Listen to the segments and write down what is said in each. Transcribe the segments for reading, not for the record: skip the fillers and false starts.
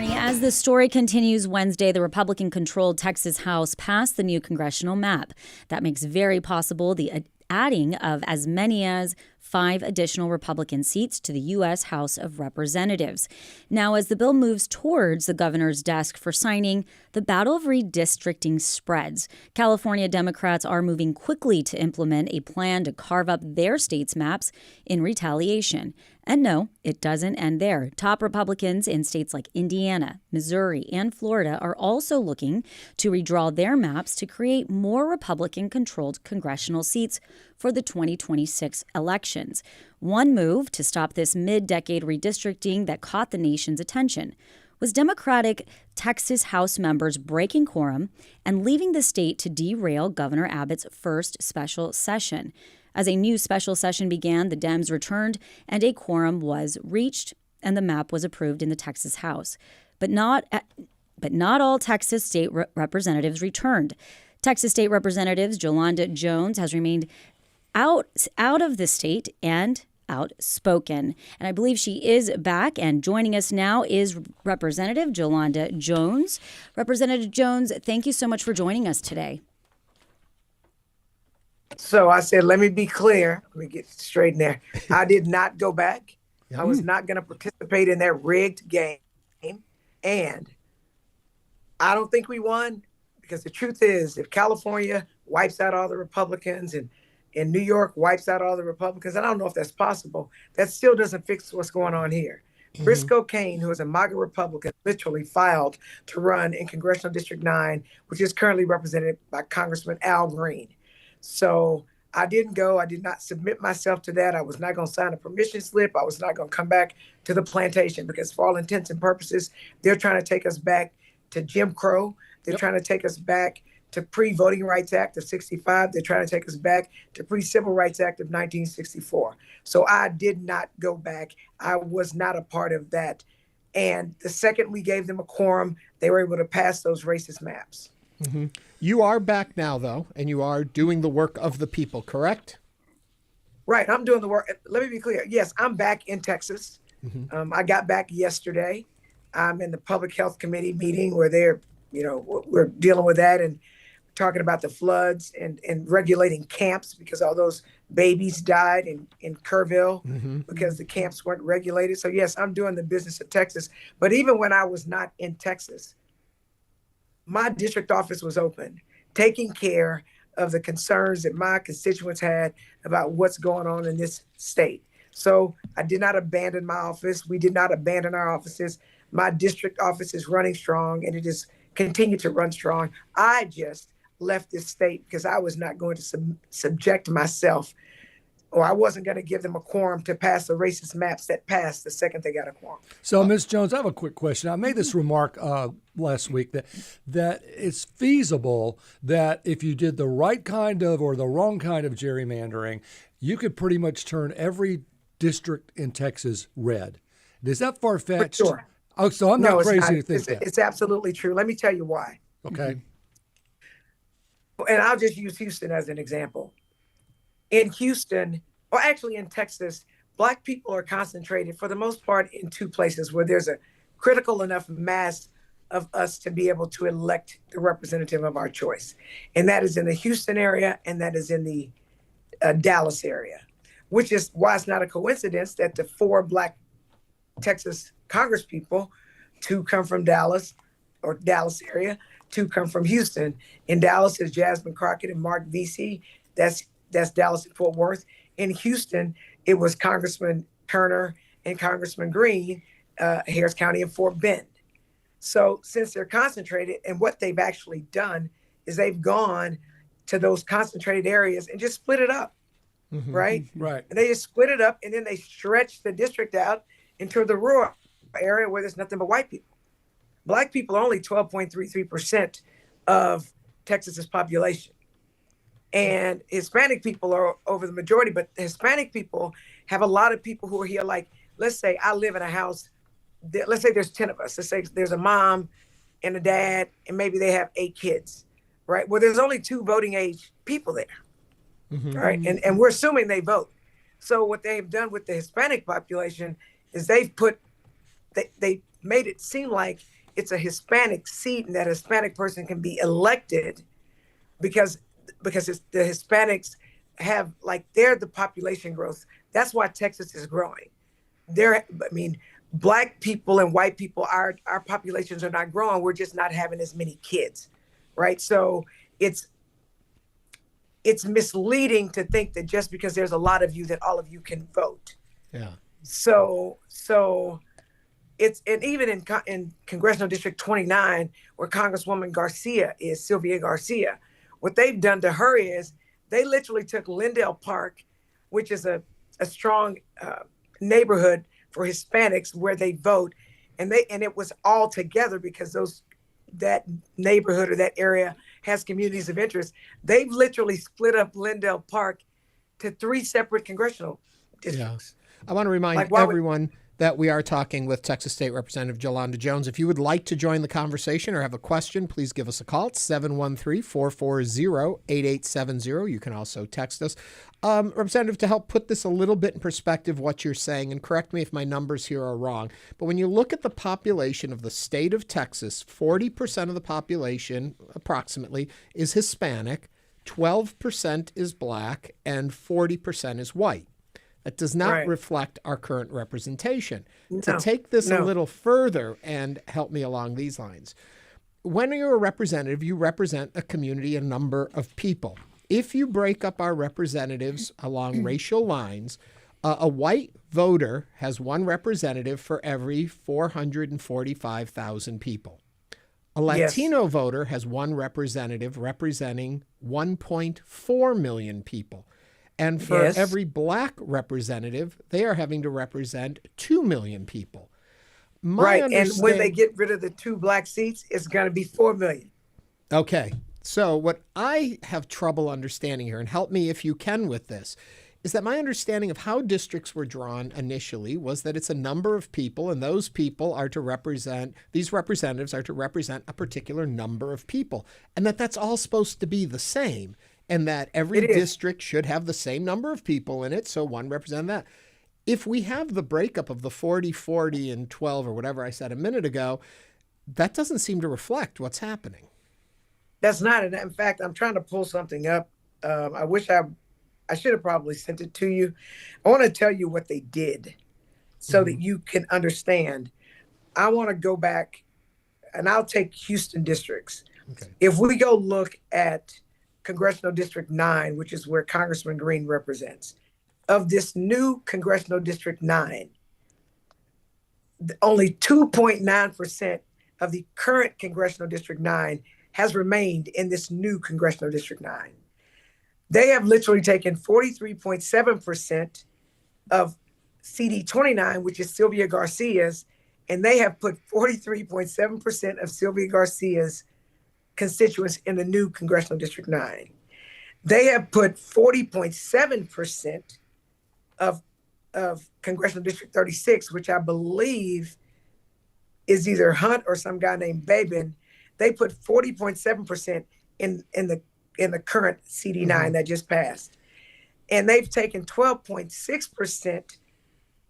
Morning. As the story continues, Wednesday, the Republican-controlled Texas House passed the new congressional map. That makes very possible the adding of as many as 5 additional Republican seats to the U.S. House of Representatives. Now, as the bill moves towards the governor's desk for signing, the battle of redistricting spreads. California Democrats are moving quickly to implement a plan to carve up their state's maps in retaliation. And no, it doesn't end there. Top Republicans in states like Indiana, Missouri, and Florida are also looking to redraw their maps to create more Republican-controlled congressional seats for the 2026 elections. One move to stop this mid-decade redistricting that caught the nation's attention was Democratic Texas House members breaking quorum and leaving the state to derail Governor Abbott's first special session. As a new special session began, the Dems returned and a quorum was reached and the map was approved in the Texas House. But not all Texas state representatives returned. Texas State Representative Jolanda Jones has remained out of the state and outspoken. And I believe she is back, and joining us now is Representative Jolanda Jones. Representative Jones, thank you so much for joining us today. So I said, let me be clear. Let me get straight in there. I did not go back. I was not going to participate in that rigged game. And I don't think we won, because the truth is, if California wipes out all the Republicans and New York wipes out all the Republicans, and I don't know if that's possible, that still doesn't fix what's going on here. Briscoe Cain, who is a MAGA Republican, literally filed to run in Congressional District 9, which is currently represented by Congressman Al Green. So I didn't go. I did not submit myself to that. I was not going to sign a permission slip. I was not going to come back to the plantation, because for all intents and purposes, they're trying to take us back to Jim Crow. They're trying to take us back to pre-Voting Rights Act of 65. They're trying to take us back to pre-Civil Rights Act of 1964. So I did not go back. I was not a part of that. And the second we gave them a quorum, they were able to pass those racist maps. Mm-hmm. You are back now, though, and you are doing the work of the people, correct? Right. I'm doing the work. Let me be clear. Yes, I'm back in Texas. I got back yesterday. I'm in the Public Health Committee meeting where we're dealing with that and talking about the floods and regulating camps, because all those babies died in Kerrville because the camps weren't regulated. So, yes, I'm doing the business of Texas. But even when I was not in Texas, my district office was open, taking care of the concerns that my constituents had about what's going on in this state. So I did not abandon my office. We did not abandon our offices. My district office is running strong, and it is continued to run strong. I just left this state because I was not going to subject myself, or I wasn't going to give them a quorum to pass the racist maps that passed the second they got a quorum. So, Ms. Jones, I have a quick question. I made this remark last week that it's feasible that if you did the right kind of or the wrong kind of gerrymandering, you could pretty much turn every district in Texas red. Is that far-fetched? For sure. Oh, so I'm not crazy to think that. It's absolutely true. Let me tell you why. Okay. And I'll just use Houston as an example. In Houston, or actually in Texas, Black people are concentrated for the most part in 2 places where there's a critical enough mass of us to be able to elect the representative of our choice. And that is in the Houston area, and that is in the Dallas area, which is why it's not a coincidence that the 4 Black Texas congresspeople, 2 come from Dallas or Dallas area, 2 come from Houston. In Dallas is Jasmine Crockett and Mark Vesey. That's Dallas and Fort Worth. In Houston, it was Congressman Turner and Congressman Green, Harris County and Fort Bend. So since they're concentrated, and what they've actually done is they've gone to those concentrated areas and just split it up, right? Right. And they just split it up, and then they stretch the district out into the rural area where there's nothing but white people. Black people are only 12.33% of Texas's population. And Hispanic people are over the majority, but Hispanic people have a lot of people who are here. Like, let's say I live in a house, let's say there's 10 of us. Let's say there's a mom and a dad, and maybe they have 8 kids, right? Well, there's only 2 voting age people there, right? And we're assuming they vote. So what they've done with the Hispanic population is they've put, they made it seem like it's a Hispanic seat and that a Hispanic person can be elected because it's the Hispanics have, like, they're the population growth. That's why Texas is growing. Black people and white people, our populations are not growing. We're just not having as many kids, right? So it's misleading to think that just because there's a lot of you that all of you can vote. Yeah. So it's, and even in Congressional District 29, where Congresswoman Sylvia Garcia, what they've done to her is they literally took Lindell Park, which is a strong neighborhood for Hispanics where they vote, and it was all together because that neighborhood or that area has communities of interest. They've literally split up Lindell Park to 3 separate congressional districts. Yeah. I want to remind everyone that we are talking with Texas State Representative Jolanda Jones. If you would like to join the conversation or have a question, please give us a call. It's 713-440-8870. You can also text us. Representative, to help put this a little bit in perspective, what you're saying, and correct me if my numbers here are wrong, but when you look at the population of the state of Texas, 40% of the population, approximately, is Hispanic, 12% is Black, and 40% is white. That does not reflect our current representation. No, to take this a little further and help me along these lines, when you're a representative, you represent a community, a number of people. If you break up our representatives along racial lines, a white voter has one representative for every 445,000 people. A Latino voter has one representative representing 1.4 million people. And for every Black representative, they are having to represent 2 million people. And when they get rid of the 2 Black seats, it's going to be 4 million. Okay. So what I have trouble understanding here, and help me if you can with this, is that my understanding of how districts were drawn initially was that it's a number of people, and those people are to represent, these representatives are to represent a particular number of people, and that's all supposed to be the same, and that every district should have the same number of people in it, so one represent that. If we have the breakup of the 40, 40, and 12, or whatever I said a minute ago, that doesn't seem to reflect what's happening. That's not it. In fact, I'm trying to pull something up. I wish I should have probably sent it to you. I want to tell you what they did so that you can understand. I want to go back, and I'll take Houston districts. Okay. If we go look at Congressional District 9, which is where Congressman Green represents, of this new Congressional District 9, only 2.9% of the current Congressional District 9 has remained in this new Congressional District 9. They have literally taken 43.7% of CD 29, which is Sylvia Garcia's, and they have put 43.7% of Sylvia Garcia's constituents in the new Congressional District 9. They have put 40.7% of Congressional District 36, which I believe is either Hunt or some guy named Babin. They put 40.7% in the current CD9 that just passed. And they've taken 12.6%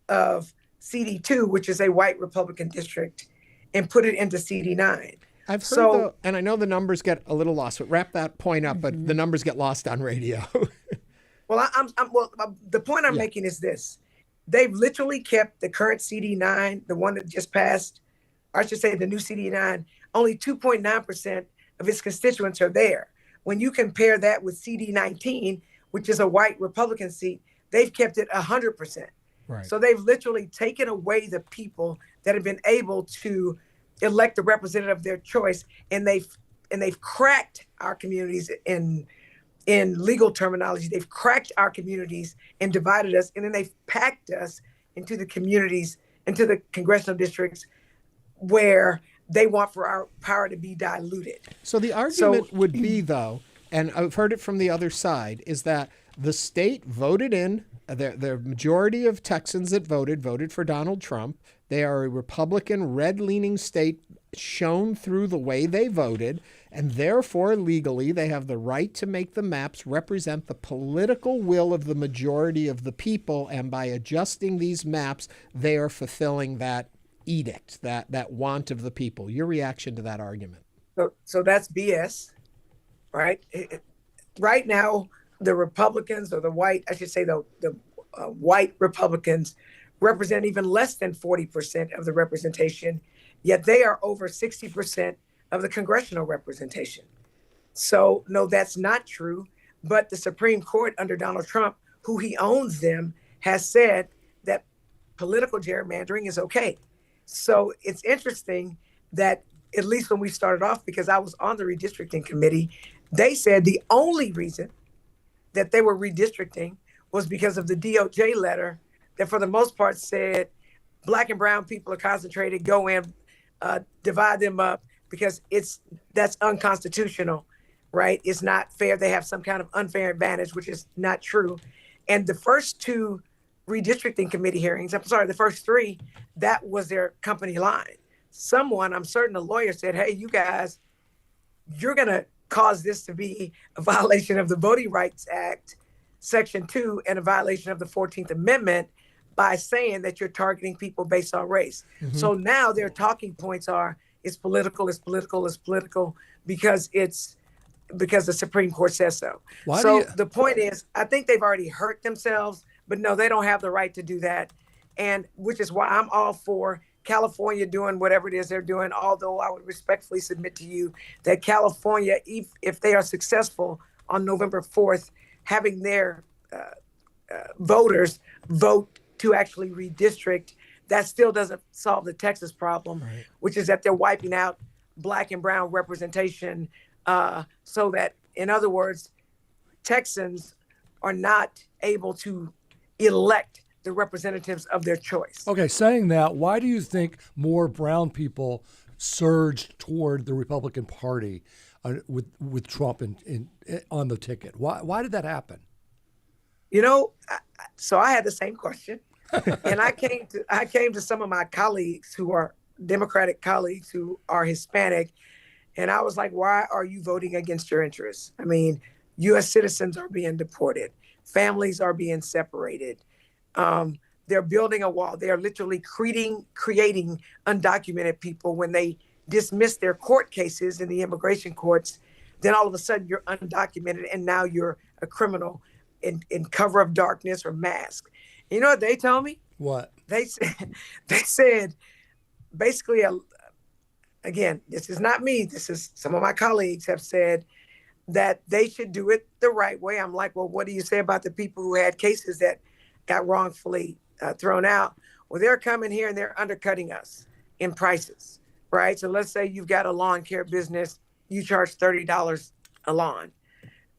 of CD2, which is a white Republican district, and put it into CD9. I've heard, and I know the numbers get a little lost, but wrap that point up, but the numbers get lost on radio. Well, the point I'm making is this. They've literally kept the current CD9, the one that just passed, or I should say the new CD9, only 2.9% of its constituents are there. When you compare that with CD19, which is a white Republican seat, they've kept it 100%. Right. So they've literally taken away the people that have been able to elect the representative of their choice, and they've cracked our communities in legal terminology. They've cracked our communities and divided us, and then they've packed us into the communities, into the congressional districts where they want for our power to be diluted. So the argument would be, though, and I've heard it from the other side, is that the state voted in, the majority of Texans that voted for Donald Trump. They are a Republican, red-leaning state shown through the way they voted, and therefore, legally, they have the right to make the maps represent the political will of the majority of the people, and by adjusting these maps, they are fulfilling that edict, that want of the people. Your reaction to that argument? So that's BS, right? Right now, the Republicans, or the white, I should say the white Republicans, represent even less than 40% of the representation, yet they are over 60% of the congressional representation. So no, that's not true. But the Supreme Court under Donald Trump, who he owns them, has said that political gerrymandering is okay. So it's interesting that, at least when we started off, because I was on the redistricting committee, they said the only reason that they were redistricting was because of the DOJ letter that for the most part said Black and brown people are concentrated, go in, divide them up, because that's unconstitutional, right? It's not fair. They have some kind of unfair advantage, which is not true. And the first two redistricting committee hearings, the first three, that was their company line. Someone, I'm certain a lawyer, said, hey, you guys, you're going to cause this to be a violation of the Voting Rights Act, Section 2, and a violation of the 14th Amendment by saying that you're targeting people based on race. Mm-hmm. So now their talking points are, it's political, because the Supreme Court says so. The point is, I think they've already hurt themselves, but no, they don't have the right to do that. And which is why I'm all for California doing whatever it is they're doing, although I would respectfully submit to you that California, if they are successful on November 4th, having their voters vote to actually redistrict, that still doesn't solve the Texas problem, right, which is that they're wiping out Black and brown representation, so that, in other words, Texans are not able to elect the representatives of their choice. Okay, saying that, why do you think more brown people surged toward the Republican Party with Trump on the ticket? Why did that happen? So I had the same question, and I came to some of my colleagues who are Democratic colleagues who are Hispanic, and I was like, why are you voting against your interests? I mean, U.S. citizens are being deported. Families are being separated. They're building a wall. They are literally creating undocumented people. When they dismiss their court cases in the immigration courts, then all of a sudden you're undocumented, and now you're a criminal in cover of darkness or mask. You know what they told me? What? They said basically, again, this is not me. This is some of my colleagues have said that they should do it the right way. I'm like, well, what do you say about the people who had cases that got wrongfully thrown out? Well, they're coming here and they're undercutting us in prices, right? So let's say you've got a lawn care business, you charge $30 a lawn.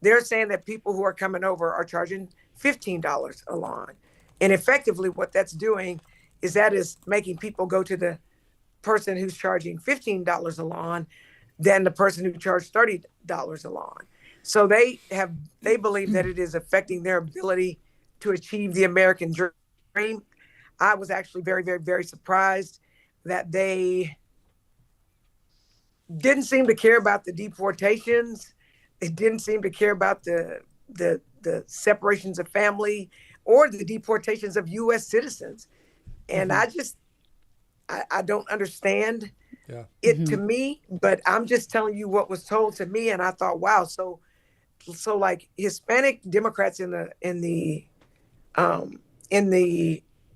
They're saying that people who are coming over are charging $15 a lawn. And effectively what that's doing is that is making people go to the person who's charging $15 a lawn than the person who charged $30 a lawn. So they believe that it is affecting their ability to achieve the American dream. I was actually very, very, very surprised that they didn't seem to care about the deportations. They didn't seem to care about the separations of family or the deportations of U.S. citizens. And I don't understand it to me, but I'm just telling you what was told to me. And I thought, wow, so like Hispanic Democrats in the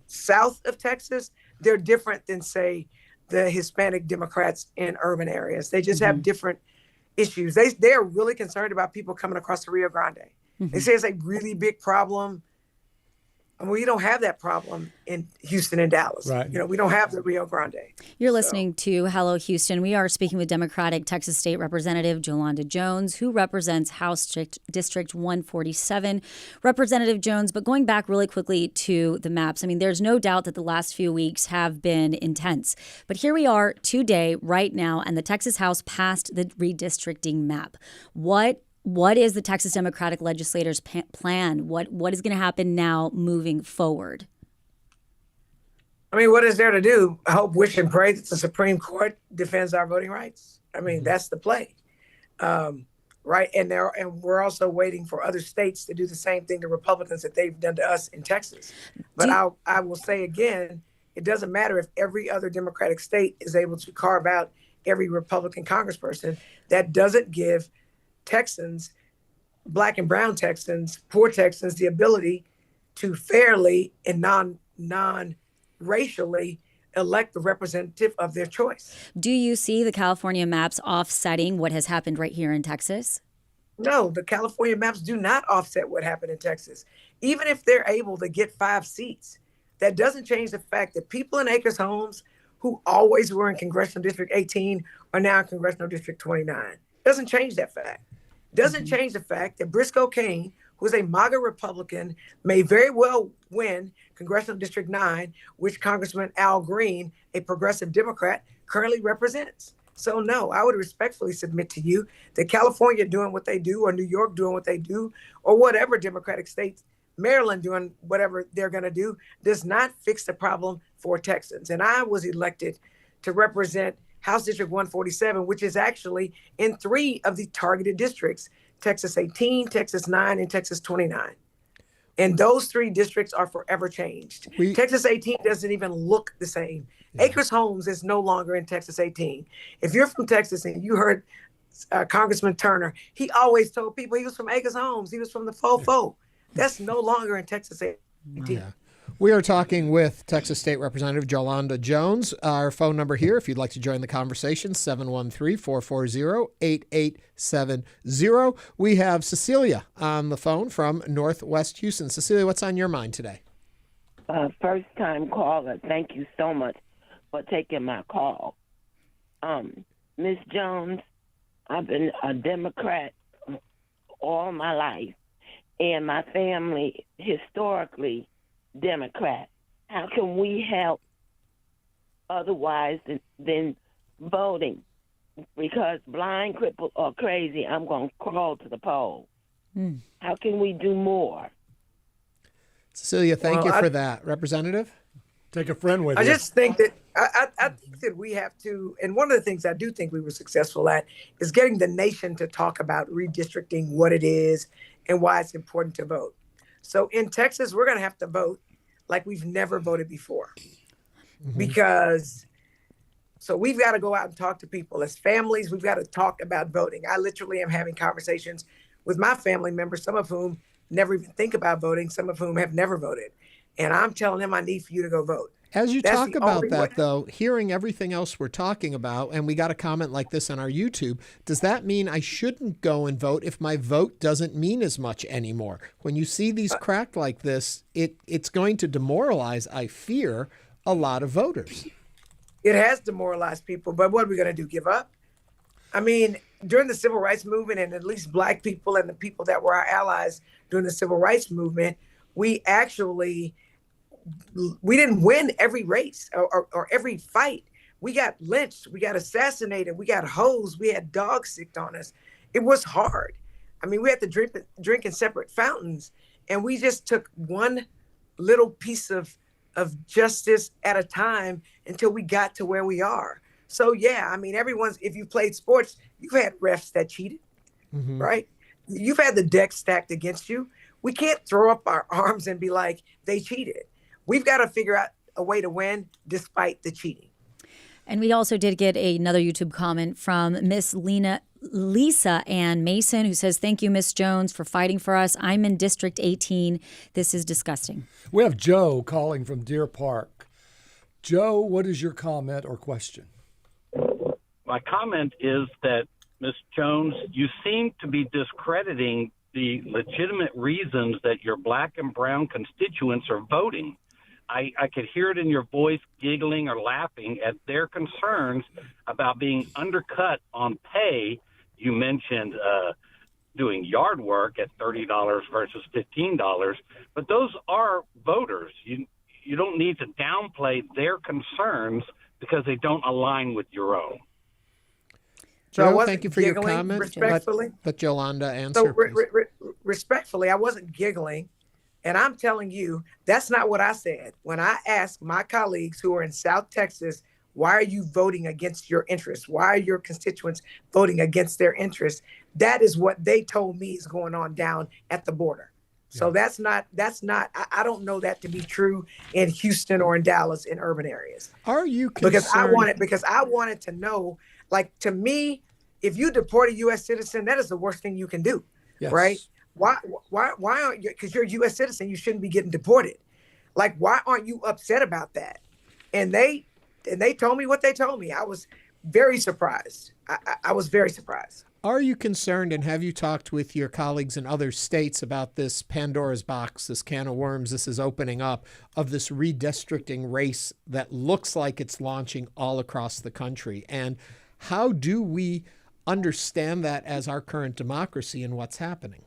south of Texas, they're different than, say, the Hispanic Democrats in urban areas. They just have different issues. They are really concerned about people coming across the Rio Grande. They say it's a really big problem. I mean, we don't have that problem in Houston and Dallas. Right. We don't have the Rio Grande. You're listening to Hello Houston. We are speaking with Democratic Texas State Representative Jolanda Jones, who represents House District 147. Representative Jones, but going back really quickly to the maps, I mean, there's no doubt that the last few weeks have been intense. But here we are today, right now, and the Texas House passed the redistricting map. What is the Texas Democratic legislators' plan? What is going to happen now moving forward? I mean, what is there to do? I hope, wish, and pray that the Supreme Court defends our voting rights. I mean, that's the play, right? And we're also waiting for other states to do the same thing to Republicans that they've done to us in Texas. But I will say again, It doesn't matter if every other Democratic state is able to carve out every Republican congressperson. That doesn't give Texans, Black and brown Texans, poor Texans, the ability to fairly and non-racially elect the representative of their choice. Do you see the California maps offsetting what has happened right here in Texas? No, the California maps do not offset what happened in Texas. Even if they're able to get 5 seats, that doesn't change the fact that people in Acres Homes who always were in Congressional District 18 are now in Congressional District 29. Doesn't change that fact. Doesn't change the fact that Briscoe Cain, who is a MAGA Republican, may very well win Congressional District 9, which Congressman Al Green, a progressive Democrat, currently represents. So no, I would respectfully submit to you that California doing what they do, or New York doing what they do, or whatever Democratic states, Maryland doing whatever they're going to do, does not fix the problem for Texans. And I was elected to represent House District 147, which is actually in 3 of the targeted districts, Texas 18, Texas 9, and Texas 29. And those 3 districts are forever changed. Texas 18 doesn't even look the same. Yeah. Acres Homes is no longer in Texas 18. If you're from Texas and you heard Congressman Turner, he always told people he was from Acres Homes. He was from the Fofo. That's no longer in Texas 18. Yeah. We are talking with Texas State Representative Jolanda Jones. Our phone number here, if you'd like to join the conversation, 713-440-8870. We have Cecilia on the phone from Northwest Houston. Cecilia, what's on your mind today? First-time caller. Thank you so much for taking my call. Ms. Jones, I've been a Democrat all my life, and my family historically Democrat. How can we help otherwise than voting? Because blind, crippled, or crazy, I'm going to crawl to the poll. How can we do more? Cecilia, thank you for that. Representative? Take a friend with you. I just think that I think that we have to, and one of the things I do think we were successful at is getting the nation to talk about redistricting, what it is, and why it's important to vote. So in Texas, we're going to have to vote like we've never voted before. Because, so we've got to go out and talk to people as families. We've got to talk about voting. I literally am having conversations with my family members, some of whom never even think about voting, some of whom have never voted. And I'm telling them I need for you to go vote. As you talk about that, though, hearing everything else we're talking about, and we got a comment like this on our YouTube, does that mean I shouldn't go and vote if my vote doesn't mean as much anymore? When you see these cracked like this, it's going to demoralize, I fear, a lot of voters. It has demoralized people, but what are we going to do, give up? I mean, during the Civil Rights Movement, and at least Black people and the people that were our allies during the Civil Rights Movement, we didn't win every race or every fight. We got lynched, we got assassinated, we got hosed, we had dogs sicked on us. It was hard. I mean, we had to drink in separate fountains, and we just took one little piece of justice at a time until we got to where we are. So yeah, I mean, if you've played sports, you've had refs that cheated, right? You've had the deck stacked against you. We can't throw up our arms and be like, they cheated. We've got to figure out a way to win despite the cheating. And we also did get another YouTube comment from Miss Lisa Ann Mason, who says, thank you, Miss Jones, for fighting for us. I'm in District 18. This is disgusting. We have Joe calling from Deer Park. Joe, what is your comment or question? My comment is that, Ms. Jones, you seem to be discrediting the legitimate reasons that your Black and brown constituents are voting. I could hear it in your voice, giggling or laughing at their concerns about being undercut on pay. You mentioned doing yard work at $30 versus $15, but those are voters. You don't need to downplay their concerns because they don't align with your own. Joe, thank you for your comment. Respectfully. Let Jolanda answer. So respectfully, I wasn't giggling. And I'm telling you, that's not what I said. When I asked my colleagues who are in South Texas, why are you voting against your interests? Why are your constituents voting against their interests? That is what they told me is going on down at the border. So that's not, I don't know that to be true in Houston or in Dallas in urban areas. Are you concerned? Because I wanted to know, like, to me, if you deport a U.S. citizen, that is the worst thing you can do, right? Why aren't you, because you're a U.S. citizen, you shouldn't be getting deported. Like, why aren't you upset about that? And they told me what they told me. I was very surprised. I was very surprised. Are you concerned, and have you talked with your colleagues in other states about this Pandora's box, this can of worms this is opening up, of this redistricting race that looks like it's launching all across the country? And how do we understand that as our current democracy and what's happening?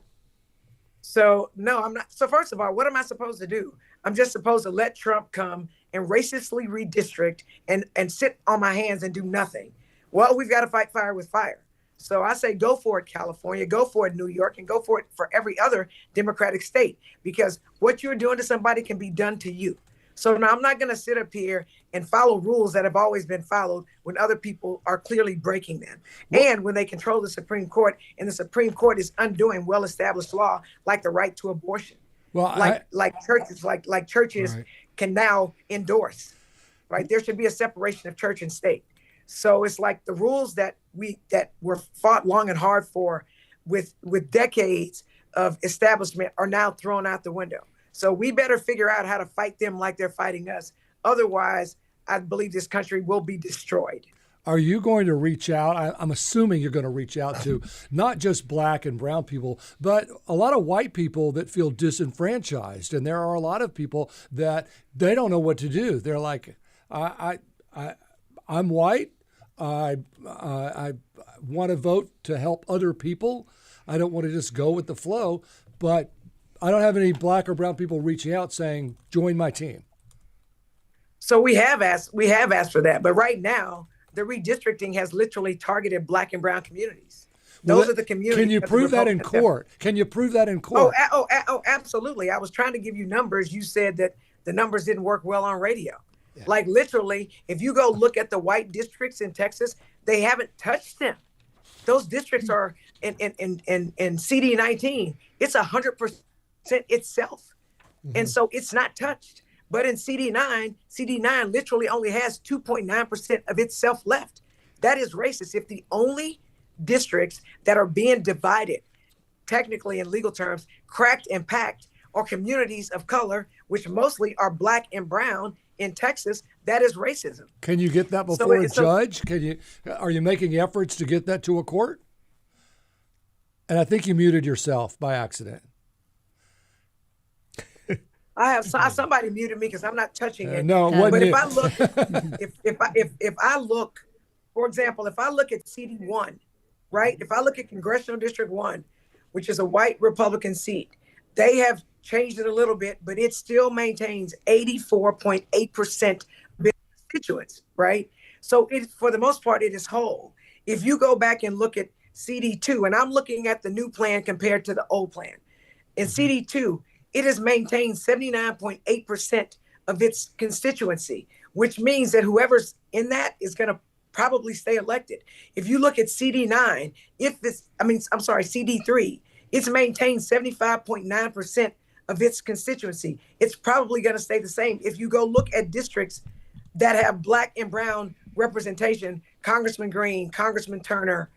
So, no, I'm not. So first of all, what am I supposed to do? I'm just supposed to let Trump come and racistly redistrict and sit on my hands and do nothing. Well, we've got to fight fire with fire. So I say, go for it, California, go for it, New York, and go for it for every other Democratic state, because what you're doing to somebody can be done to you. So now I'm not going to sit up here and follow rules that have always been followed when other people are clearly breaking them. And when they control the Supreme Court, and the Supreme Court is undoing well-established law like the right to abortion. Well, like churches right. can now endorse, right? There should be a separation of church and state. So it's like the rules that were fought long and hard for with decades of establishment are now thrown out the window. So we better figure out how to fight them like they're fighting us. Otherwise, I believe this country will be destroyed. Are you going to reach out? I'm assuming you're going to reach out to not just black and brown people, but a lot of white people that feel disenfranchised. And there are a lot of people that they don't know what to do. They're like, I'm white. I want to vote to help other people. I don't want to just go with the flow, but I don't have any black or brown people reaching out saying, join my team. So we have asked for that. But right now, the redistricting has literally targeted black and brown communities. Those are the communities. Can you prove that in court? Can you prove that in court? Oh, absolutely. I was trying to give you numbers. You said that the numbers didn't work well on radio. Yeah. Like literally, if you go look at the white districts in Texas, they haven't touched them. Those districts are in CD19. It's 100% itself. Mm-hmm. And so it's not touched. But in CD9 literally only has 2.9% of itself left. That is racist. If the only districts that are being divided, technically in legal terms, cracked and packed, are communities of color, which mostly are black and brown in Texas, that is racism. Can you get that before a judge? Are you making efforts to get that to a court? And I think you muted yourself by accident. Somebody muted me because I'm not touching it. No, it but if I look, if I look, for example, if I look at CD1, right? If I look at Congressional District 1, which is a white Republican seat, they have changed it a little bit, but it still maintains 84.8% of its constituents, right? So for the most part, it is whole. If you go back and look at CD2, and I'm looking at the new plan compared to the old plan, in CD2, it has maintained 79.8% of its constituency, which means that whoever's in that is going to probably stay elected. If you look at CD3, it's maintained 75.9% of its constituency. It's probably going to stay the same. If you go look at districts that have black and brown representation, Congressman Green, Congressman Turner,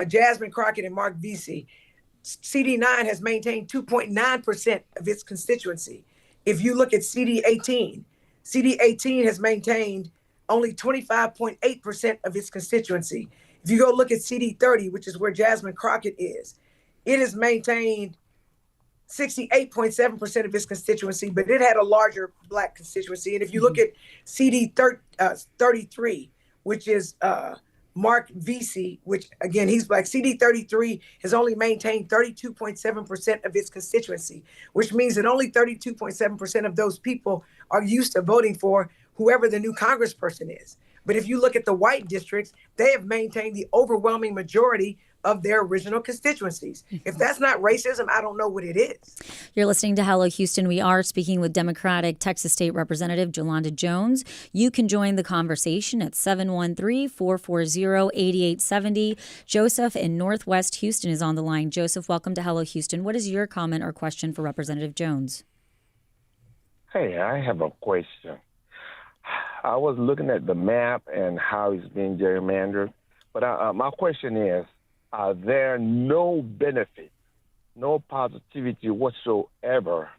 Jasmine Crockett, and Mark Vesey, CD9 has maintained 2.9% of its constituency. If you look at CD18 has maintained only 25.8% of its constituency. If you go look at CD30, which is where Jasmine Crockett is, it has maintained 68.7% of its constituency, but it had a larger black constituency. And if you look at CD33, which is Mark Vesey, which again, he's black, CD33 has only maintained 32.7% of its constituency, which means that only 32.7% of those people are used to voting for whoever the new congressperson is. But if you look at the white districts, they have maintained the overwhelming majority of their original constituencies. If that's not racism, I don't know what it is. You're listening to Hello Houston. We are speaking with Democratic Texas State Representative Jolanda Jones. You can join the conversation at 713-440-8870. Joseph in Northwest Houston is on the line. Joseph, welcome to Hello Houston. What is your comment or question for Representative Jones? Hey, I have a question. I was looking at the map and how it's being gerrymandered, but my question is, are there no benefit, no positivity whatsoever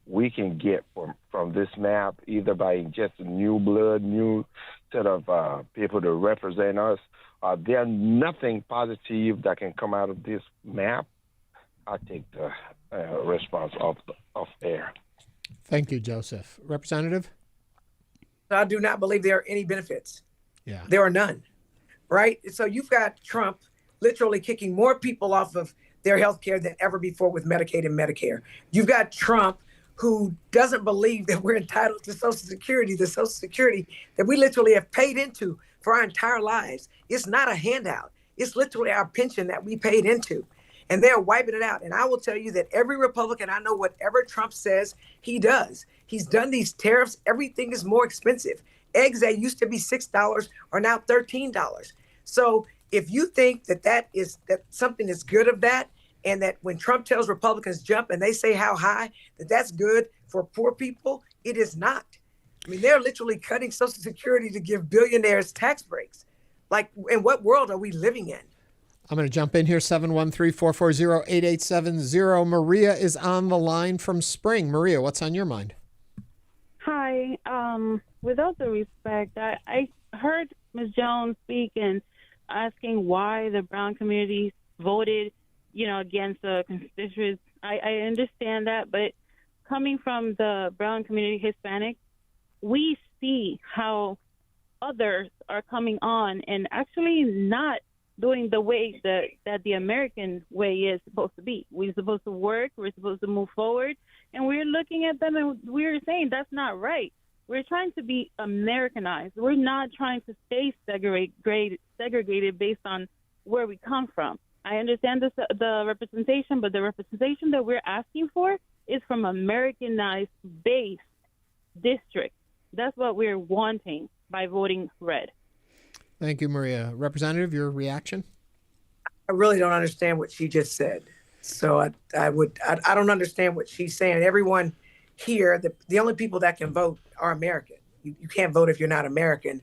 we can get from this map, either by just new blood, new set of people to represent us? Are there nothing positive that can come out of this map? I take the response off air. Thank you, Joseph. Representative? I do not believe there are any benefits. Yeah. There are none, right? So you've got Trump literally kicking more people off of their health care than ever before with Medicaid and Medicare. You've got Trump who doesn't believe that we're entitled to Social Security, the Social Security that we literally have paid into for our entire lives. It's not a handout. It's literally our pension that we paid into. And they're wiping it out. And I will tell you that every Republican, I know whatever Trump says, he does. He's done these tariffs. Everything is more expensive. Eggs that used to be $6 are now $13. So if you think that something is good of that, and that when Trump tells Republicans jump and they say how high, that's good for poor people, it is not. I mean, they're literally cutting Social Security to give billionaires tax breaks. Like, in what world are we living in? I'm going to jump in here, 713-440-8870. Maria is on the line from Spring. Maria, what's on your mind? Hi. With all due respect, I heard Ms. Jones speak and asking why the Brown community voted, against the constituents. I understand that, but coming from the Brown community, Hispanic, we see how others are coming on and actually not doing the way that the American way is supposed to be. We're supposed to work, we're supposed to move forward, and we're looking at them and we're saying that's not right. We're trying to be Americanized. We're not trying to stay segregated based on where we come from. I understand the representation, but the representation that we're asking for is from Americanized base district. That's what we're wanting by voting red. Thank you, Maria. Representative, your reaction? I really don't understand what she just said. So I don't understand what she's saying. Everyone here, the only people that can vote are American. You can't vote if you're not American.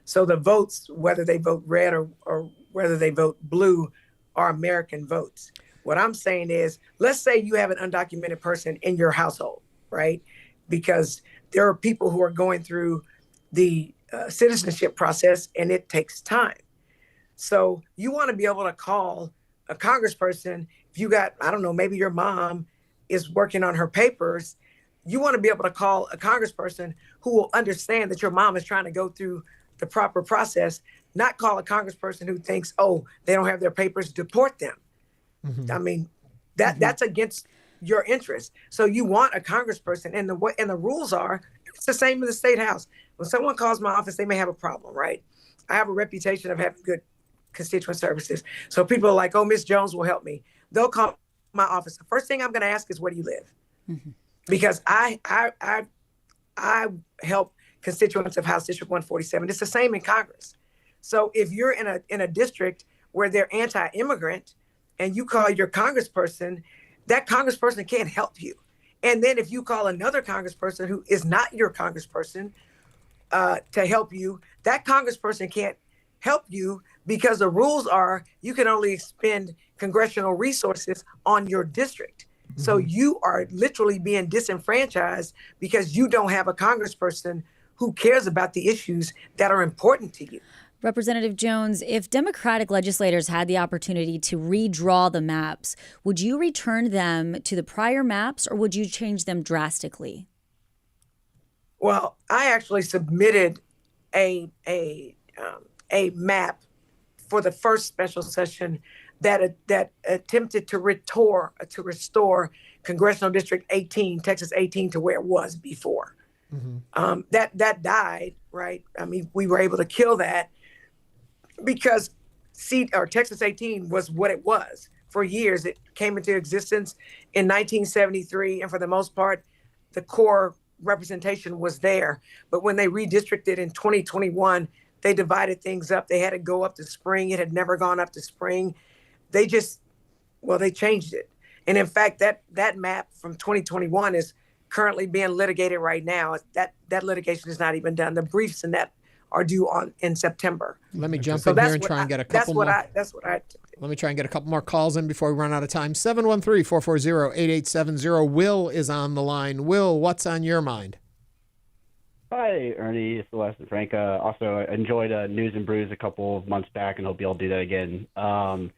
So the votes, whether they vote red or whether they vote blue, are American votes. What I'm saying is, let's say you have an undocumented person in your household, right? Because there are people who are going through the citizenship process and it takes time. So you want to be able to call a congressperson if you got, I don't know, maybe your mom is working on her papers. You want to be able to call a congressperson who will understand that your mom is trying to go through the proper process, not call a congressperson who thinks, oh, they don't have their papers, deport them. Mm-hmm. I mean, that's against your interest. So you want a congressperson, and the rules are, it's the same in the state house. When someone calls my office, they may have a problem, right? I have a reputation of having good constituent services. So people are like, oh, Ms. Jones will help me. They'll call my office. The first thing I'm going to ask is, where do you live? Mm-hmm. Because I help constituents of House District 147. It's the same in Congress. So if you're in a district where they're anti-immigrant and you call your congressperson, that congressperson can't help you. And then if you call another congressperson who is not your congressperson to help you, that congressperson can't help you because the rules are you can only expend congressional resources on your district. Mm-hmm. So you are literally being disenfranchised because you don't have a congressperson who cares about the issues that are important to you. Representative Jones, if Democratic legislators had the opportunity to redraw the maps, would you return them to the prior maps or would you change them drastically? Well, I actually submitted a map for the first special session that attempted to restore Congressional District 18, Texas 18, to where it was before. Mm-hmm. That died, right? I mean, we were able to kill that because seat, or Texas 18 was what it was for years. It came into existence in 1973, and for the most part, the core representation was there. But when they redistricted in 2021, they divided things up. They had to go up to spring. It had never gone up to spring. They changed it. And in fact, that map from 2021 is currently being litigated right now. That litigation is not even done. The briefs in that are due in September. Let me jump in here and try and get a couple more. Let me try and get a couple more calls in before we run out of time. 713-440-8870. Will is on the line. Will, what's on your mind? Hi, Ernie. It's Celeste and Frank. Also, I enjoyed News and Brews a couple of months back, and hope you'll do that again. So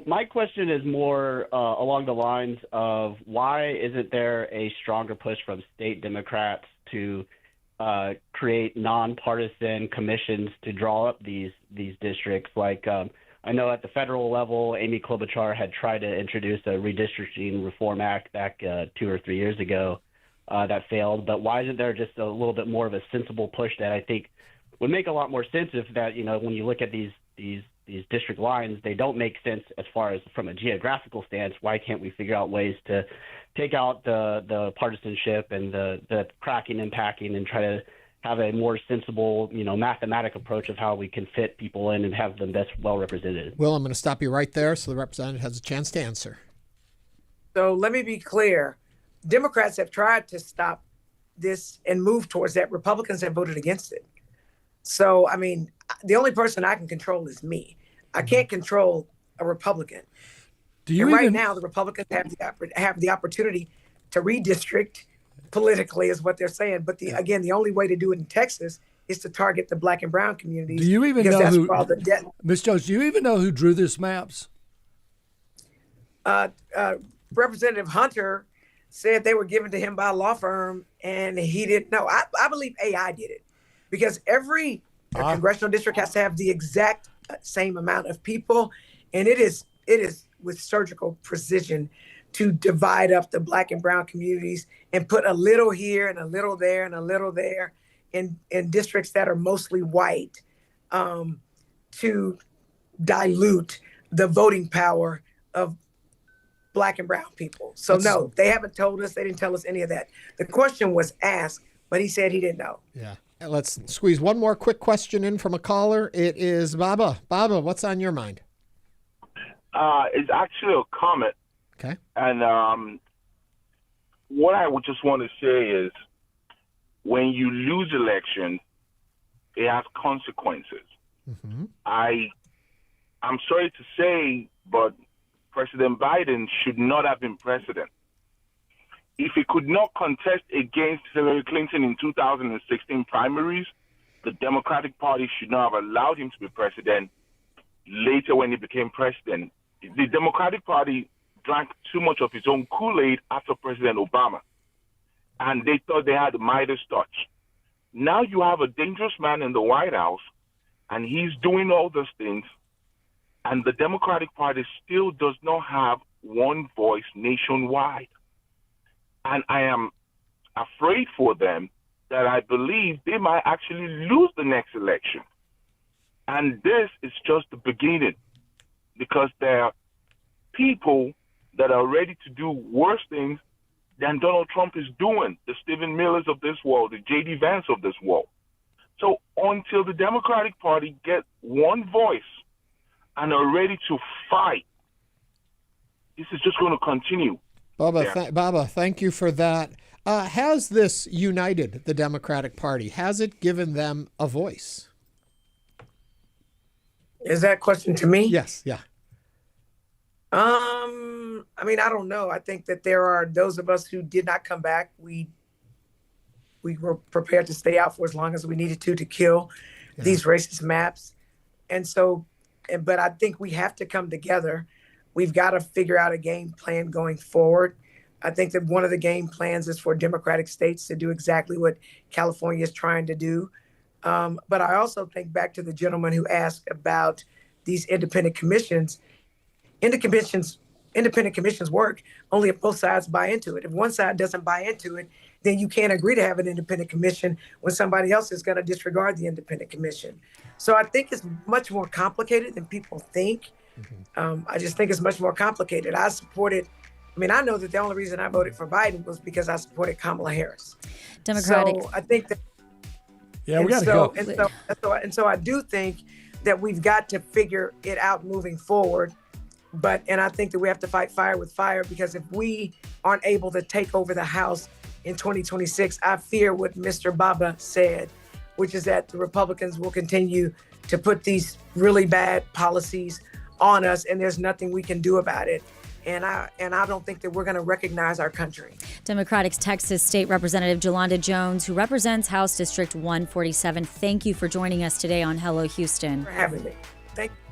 my question is more along the lines of, why isn't there a stronger push from state Democrats to create nonpartisan commissions to draw up these districts? Like, I know at the federal level, Amy Klobuchar had tried to introduce a Redistricting Reform Act back 2 or 3 years ago. That failed. But why isn't there just a little bit more of a sensible push that I think would make a lot more sense if that, when you look at these district lines, they don't make sense as far as from a geographical stance. Why can't we figure out ways to take out the partisanship and the cracking and packing and try to have a more sensible, mathematic approach of how we can fit people in and have them best well represented? Will, I'm going to stop you right there so the representative has a chance to answer. So let me be clear. Democrats have tried to stop this and move towards that. Republicans have voted against it. So, I mean, the only person I can control is me. I can't control a Republican. Right now, the Republicans have the opportunity to redistrict politically, is what they're saying. But the only way to do it in Texas is to target the Black and brown communities. Do you even know who, Ms. Jones, do you even know who drew these maps? Representative Hunter said they were given to him by a law firm, and he didn't know. I believe AI did it, because every congressional district has to have the exact same amount of people, and it is with surgical precision to divide up the Black and brown communities and put a little here and a little there and a little there in districts that are mostly white, to dilute the voting power of Black and brown people. So no, they haven't told us. They didn't tell us any of that. The question was asked, but he said he didn't know. Yeah. Let's squeeze one more quick question in from a caller. It is Baba. Baba, what's on your mind? It's actually a comment. Okay. And what I would just want to say is, when you lose elections, it has consequences. Mm-hmm. I'm sorry to say, but President Biden should not have been president. If he could not contest against Hillary Clinton in 2016 primaries, the Democratic Party should not have allowed him to be president later when he became president. The Democratic Party drank too much of his own Kool-Aid after President Obama, and they thought they had the Midas touch. Now you have a dangerous man in the White House, and he's doing all those things, and the Democratic Party still does not have one voice nationwide. And I am afraid for them that I believe they might actually lose the next election. And this is just the beginning, because there are people that are ready to do worse things than Donald Trump is doing, the Stephen Millers of this world, the J.D. Vance of this world. So until the Democratic Party get one voice and are ready to fight, this is just going to continue. Baba, thank you for that. Has this united the Democratic Party? Has it given them a voice? Is that question to me? Yes, yeah. I mean, I don't know. I think that there are those of us who did not come back. We were prepared to stay out for as long as we needed to kill these racist maps. And so, but I think we have to come together. We've got to figure out a game plan going forward. I think that one of the game plans is for Democratic states to do exactly what California is trying to do. But I also think back to the gentleman who asked about these independent commissions. Independent commissions work only if both sides buy into it. If one side doesn't buy into it, then you can't agree to have an independent commission when somebody else is going to disregard the independent commission. So I think it's much more complicated than people think. I just think it's much more complicated. I know that the only reason I voted for Biden was because I supported Kamala Harris. Democratic. So I think that. Yeah, we got to go. And so I do think that we've got to figure it out moving forward. And I think that we have to fight fire with fire, because if we aren't able to take over the House in 2026, I fear what Mr. Baba said, which is that the Republicans will continue to put these really bad policies on us, and there's nothing we can do about it. And I don't think that we're going to recognize our country. Democratic's Texas State Representative Jolanda Jones, who represents House District 147. Thank you for joining us today on Hello Houston. For having me. Thank you.